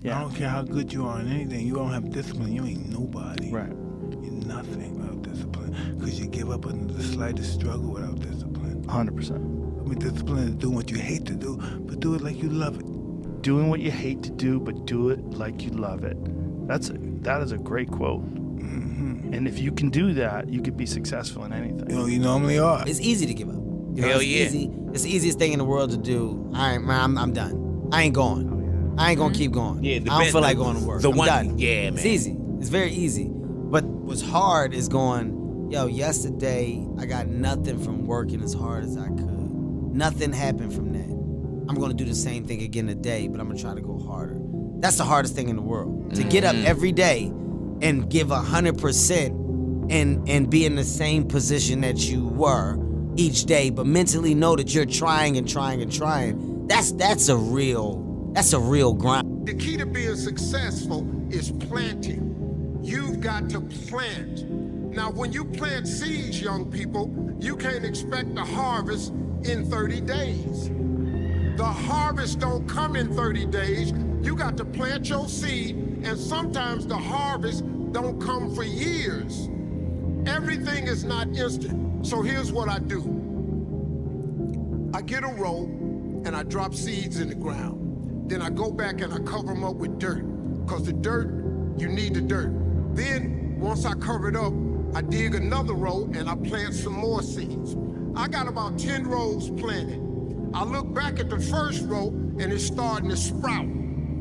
Yeah. I don't care how good you are in anything. You don't have discipline, you ain't nobody. Right. You're nothing without discipline. Because you give up under the slightest struggle without discipline. 100%. I mean, discipline is doing what you hate to do, but do it like you love it. Doing what you hate to do, but do it like you love it. That is a great quote. Mm-hmm. And if you can do that, you could be successful in anything. You know, you normally are. It's easy to give up. You know, Hell it's yeah. easy. It's the easiest thing in the world to do. All right, man, I'm done. I ain't going. I ain't gonna keep going. Yeah, I don't feel like going to work. The I'm one, done. yeah, man. It's easy. It's very easy. But what's hard is going, yo, yesterday I got nothing from working as hard as I could. Nothing happened from that. I'm gonna do the same thing again today, but I'm gonna try to go harder. That's the hardest thing in the world. To get up every day and give 100% and be in the same position that you were each day, but mentally know that you're trying and trying and trying. That's a real grind. The key to being successful is planting. You've got to plant. Now, when you plant seeds, young people, you can't expect a harvest in 30 days. The harvest don't come in 30 days. You got to plant your seed, and sometimes the harvest don't come for years. Everything is not instant. So here's what I do. I get a row and I drop seeds in the ground. Then I go back and I cover them up with dirt. Because the dirt, you need the dirt. Then, once I cover it up, I dig another row and I plant some more seeds. I got about 10 rows planted. I look back at the first row and it's starting to sprout.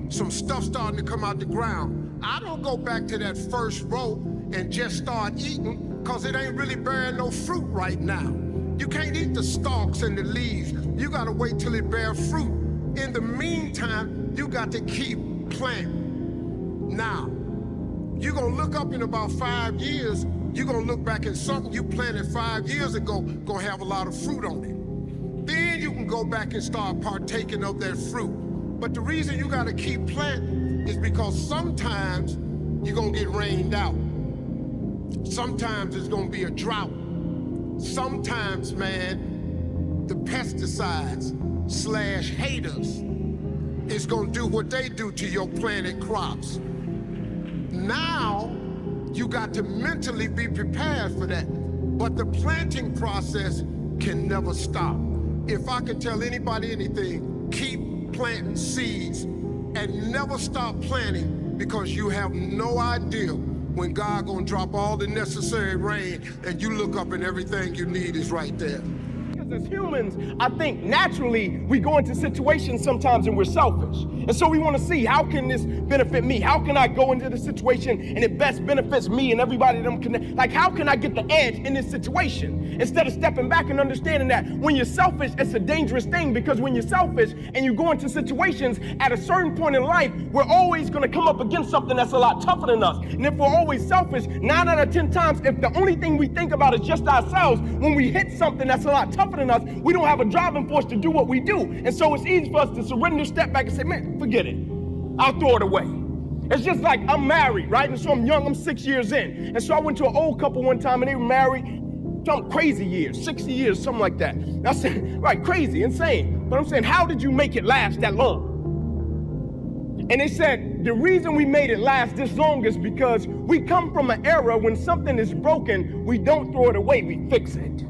Some stuff starting to come out the ground. I don't go back to that first row and just start eating because it ain't really bearing no fruit right now. You can't eat the stalks and the leaves. You gotta wait till it bears fruit. In the meantime, you got to keep planting. Now, you're gonna look up in about 5 years, you're gonna look back at something you planted 5 years ago, gonna have a lot of fruit on it. Then you can go back and start partaking of that fruit. But the reason you gotta keep planting is because sometimes you're gonna get rained out. Sometimes it's gonna be a drought. Sometimes, man, the pesticides / haters is gonna do what they do to your planted crops. Now, you got to mentally be prepared for that. But the planting process can never stop. If I could tell anybody anything, keep planting seeds and never stop planting, because you have no idea when God gonna drop all the necessary rain and you look up and everything you need is right there. As humans, I think naturally we go into situations sometimes and we're selfish. And so we want to see, how can this benefit me? How can I go into the situation and it best benefits me and everybody that I'm connected? Like, how can I get the edge in this situation? Instead of stepping back and understanding that when you're selfish, it's a dangerous thing, because when you're selfish and you go into situations at a certain point in life, we're always going to come up against something that's a lot tougher than us. And if we're always selfish, 9 out of 10 times, if the only thing we think about is just ourselves, when we hit something that's a lot tougher than us, we don't have a driving force to do what we do. And so it's easy for us to surrender, step back and say, man, forget it. I'll throw it away. It's just like, I'm married, right? And so I'm young, I'm 6 years in. And so I went to an old couple one time and they were married some crazy years, 60 years, something like that. And I said, right, crazy, insane. But I'm saying, how did you make it last that long? And they said, the reason we made it last this long is because we come from an era when something is broken, we don't throw it away, we fix it.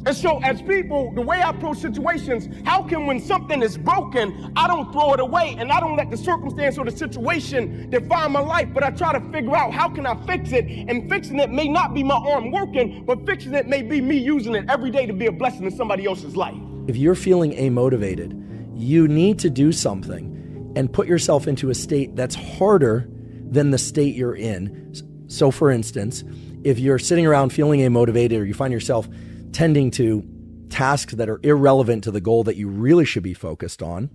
And so as people, the way I approach situations, how can, when something is broken, I don't throw it away and I don't let the circumstance or the situation define my life, but I try to figure out how can I fix it, and fixing it may not be my arm working, but fixing it may be me using it every day to be a blessing in somebody else's life. If you're feeling amotivated, you need to do something and put yourself into a state that's harder than the state you're in. So for instance, if you're sitting around feeling amotivated, or you find yourself tending to tasks that are irrelevant to the goal that you really should be focused on,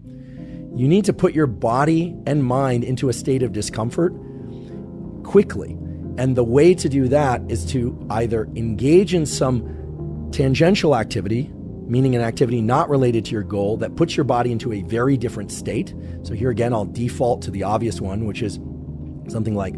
you need to put your body and mind into a state of discomfort quickly. And the way to do that is to either engage in some tangential activity, meaning an activity not related to your goal that puts your body into a very different state. So here again, I'll default to the obvious one, which is something like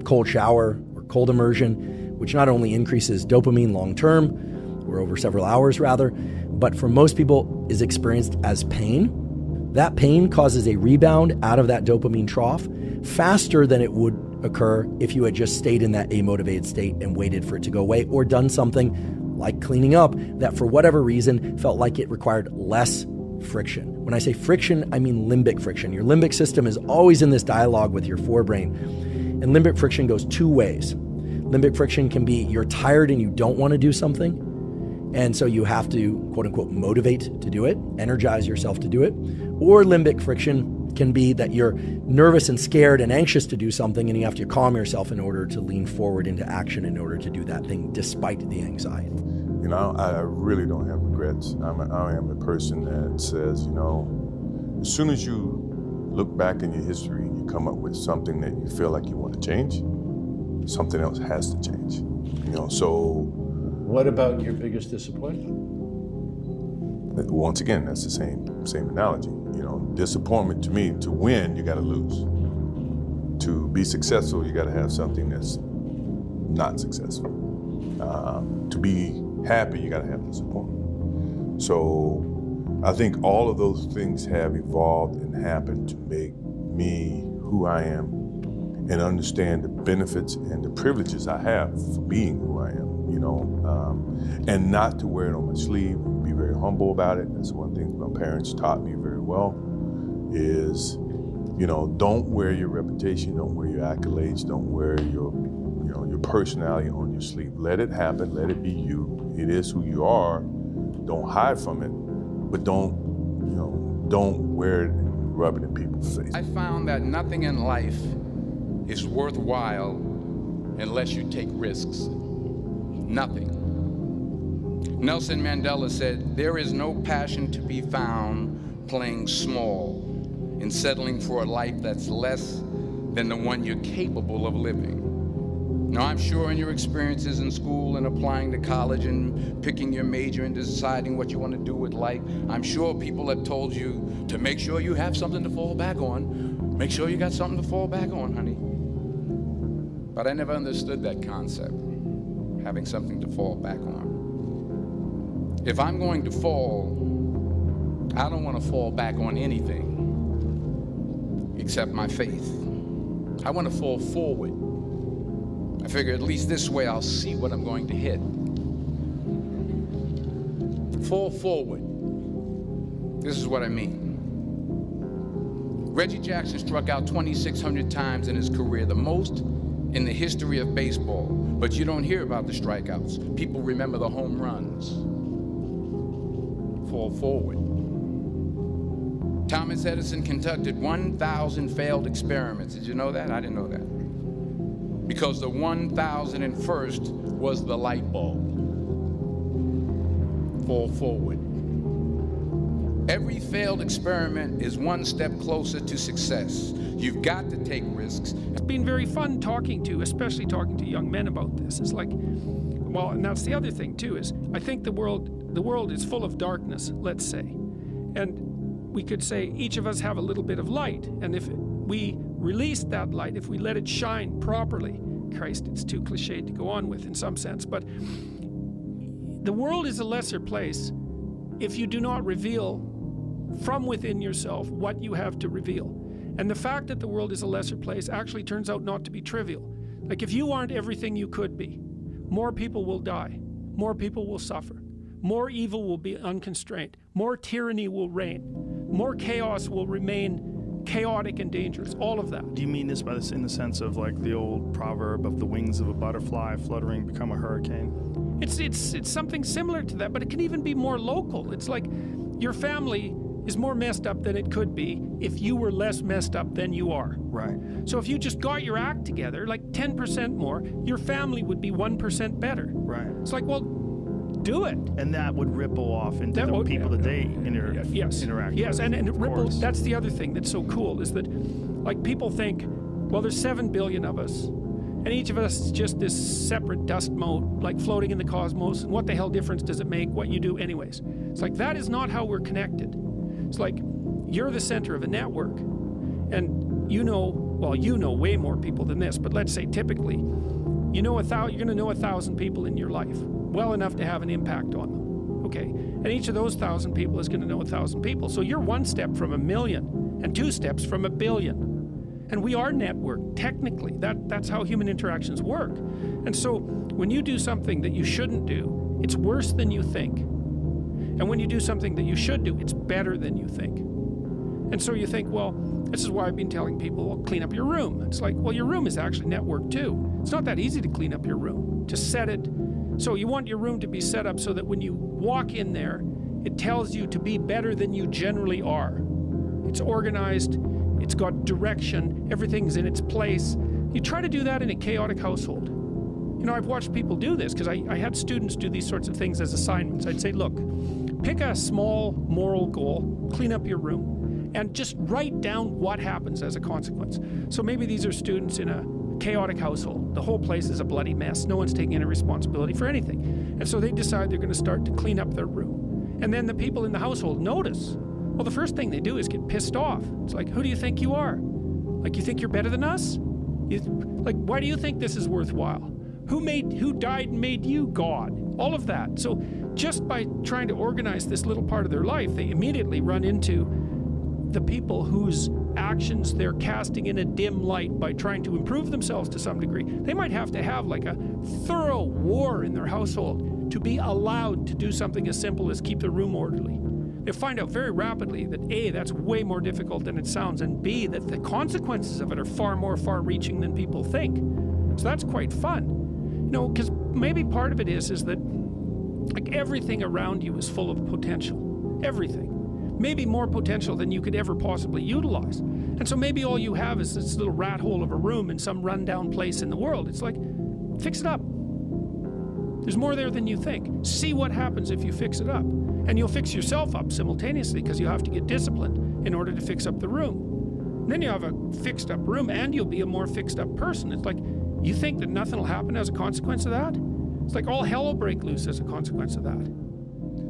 cold shower or cold immersion, which not only increases dopamine long-term, or over several hours rather, but for most people is experienced as pain. That pain causes a rebound out of that dopamine trough faster than it would occur if you had just stayed in that amotivated state and waited for it to go away, or done something like cleaning up that for whatever reason felt like it required less friction. When I say friction, I mean limbic friction. Your limbic system is always in this dialogue with your forebrain. And limbic friction goes two ways. Limbic friction can be you're tired and you don't want to do something, and so you have to, quote unquote, motivate to do it, energize yourself to do it. Or limbic friction can be that you're nervous and scared and anxious to do something, and you have to calm yourself in order to lean forward into action in order to do that thing despite the anxiety. You know, I really don't have regrets. I am a person that says, you know, as soon as you look back in your history and you come up with something that you feel like you want to change, something else has to change. You know, so. What about your biggest disappointment? Once again, that's the same analogy. You know, disappointment to me, to win, you got to lose. To be successful, you got to have something that's not successful. To be happy, you got to have disappointment. So I think all of those things have evolved and happened to make me who I am and understand the benefits and the privileges I have for being who I am, you know, and not to wear it on my sleeve, be very humble about it. That's one thing my parents taught me very well is, you know, don't wear your reputation, don't wear your accolades, don't wear your personality on your sleeve. Let it happen, let it be you. It is who you are. Don't hide from it, but don't wear it and rub it in people's face. I found that nothing in life is worthwhile unless you take risks. Nothing. Nelson Mandela said, "There is no passion to be found playing small and settling for a life that's less than the one you're capable of living." Now, I'm sure in your experiences in school and applying to college and picking your major and deciding what you want to do with life, I'm sure people have told you to make sure you have something to fall back on. Make sure you got something to fall back on, honey. But I never understood that concept, having something to fall back on. If I'm going to fall, I don't want to fall back on anything except my faith. I want to fall forward. I figure at least this way I'll see what I'm going to hit. Fall forward. This is what I mean. Reggie Jackson struck out 2,600 times in his career, the most in the history of baseball. But you don't hear about the strikeouts. People remember the home runs. Fall forward. Thomas Edison conducted 1,000 failed experiments. Did you know that? I didn't know that. Because the 1,001st was the light bulb. Fall forward. Every failed experiment is one step closer to success. You've got to take risks. It's been very fun especially talking to young men about this. It's like, well, and that's the other thing too, is I think the world is full of darkness, let's say. And we could say each of us have a little bit of light. And if we release that light, if we let it shine properly, Christ, it's too cliched to go on with in some sense, but the world is a lesser place if you do not reveal from within yourself what you have to reveal. And the fact that the world is a lesser place actually turns out not to be trivial. Like if you aren't everything you could be, more people will die, more people will suffer, more evil will be unconstrained, more tyranny will reign, more chaos will remain chaotic and dangerous, all of that. Do you mean this in the sense of like the old proverb of the wings of a butterfly fluttering become a hurricane? It's something similar to that, but it can even be more local. It's like your family is more messed up than it could be if you were less messed up than you are. Right. So if you just got your act together, like 10% more, your family would be 1% better. Right. It's like, well, do it. And that would ripple off into the people that they interact with. Yes, and it ripples. That's the other thing that's so cool is that, like, people think, well, there's 7 billion of us, and each of us is just this separate dust mote, like floating in the cosmos, and what the hell difference does it make what you do anyways? It's like, that is not how we're connected. It's like, you're the center of a network, and you know way more people than this, but let's say typically, you're going to know 1,000 people in your life, well enough to have an impact on them. Okay, and each of those 1,000 people is going to know 1,000 people. So you're one step from 1,000,000 and 2 steps from 1,000,000,000. And we are networked, technically. That's how human interactions work. And so when you do something that you shouldn't do, it's worse than you think. And when you do something that you should do, it's better than you think. And so you think, well, this is why I've been telling people, well, clean up your room. It's like, well, your room is actually networked too. It's not that easy to clean up your room, to set it. So you want your room to be set up so that when you walk in there, it tells you to be better than you generally are. It's organized, it's got direction, everything's in its place. You try to do that in a chaotic household. You know, I've watched people do this because I had students do these sorts of things as assignments. I'd say, look, pick a small moral goal, clean up your room, and just write down what happens as a consequence. So maybe these are students in a chaotic household. The whole place is a bloody mess. No one's taking any responsibility for anything. And so they decide they're going to start to clean up their room. And then the people in the household notice. Well, the first thing they do is get pissed off. It's like, who do you think you are? Like, you think you're better than us? Like, why do you think this is worthwhile? Who died and made you God? All of that. So just by trying to organize this little part of their life, they immediately run into the people whose actions they're casting in a dim light by trying to improve themselves to some degree. They might have to have like a thorough war in their household to be allowed to do something as simple as keep the room orderly. They'll find out very rapidly that A, that's way more difficult than it sounds, and B, that the consequences of it are far more far-reaching than people think. So that's quite fun. You know, because maybe part of it is that like everything around you is full of potential. Everything. Maybe more potential than you could ever possibly utilize. And so maybe all you have is this little rat hole of a room in some rundown place in the world. It's like, fix it up. There's more there than you think. See what happens if you fix it up. And you'll fix yourself up simultaneously because you have to get disciplined in order to fix up the room. And then you have a fixed up room and you'll be a more fixed up person. It's like, you think that nothing will happen as a consequence of that? It's like all hell will break loose as a consequence of that.